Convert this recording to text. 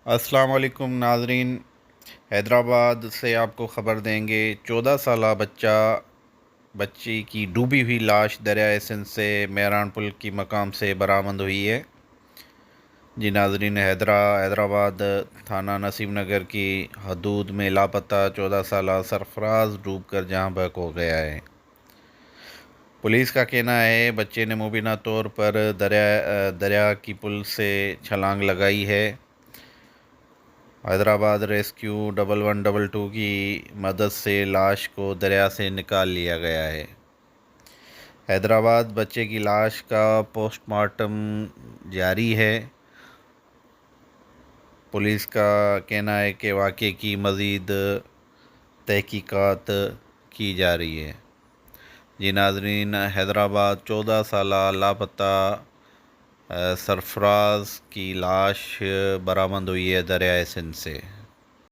अस्सलाम वालेकुम नाजरीन। हैदराबाद से आपको ख़बर देंगे। 14 साला बच्ची की डूबी हुई लाश दरियाए सिंध से मेहरान पुल की मकाम से बरामद हुई है। जी नाजरीन, हैदराबाद थाना नसीम नगर की हदूद में लापता 14 साला सरफराज डूब कर जहाँ बहक हो गया है। पुलिस का कहना है बच्चे ने मुबीना तौर पर दरिया की पुल से छलांग लगाई है। हैदराबाद रेस्क्यू 1122 की मदद से लाश को दरिया से निकाल लिया गया है। हैदराबाद बच्चे की लाश का पोस्टमार्टम जारी है। पुलिस का कहना है कि वाक़े की मज़ीद तहकीकात की जा रही है। जी नाज़रीन, हैदराबाद 14 साला लापता सरफराज की लाश बरामद हुई है दरियाए सिंध से।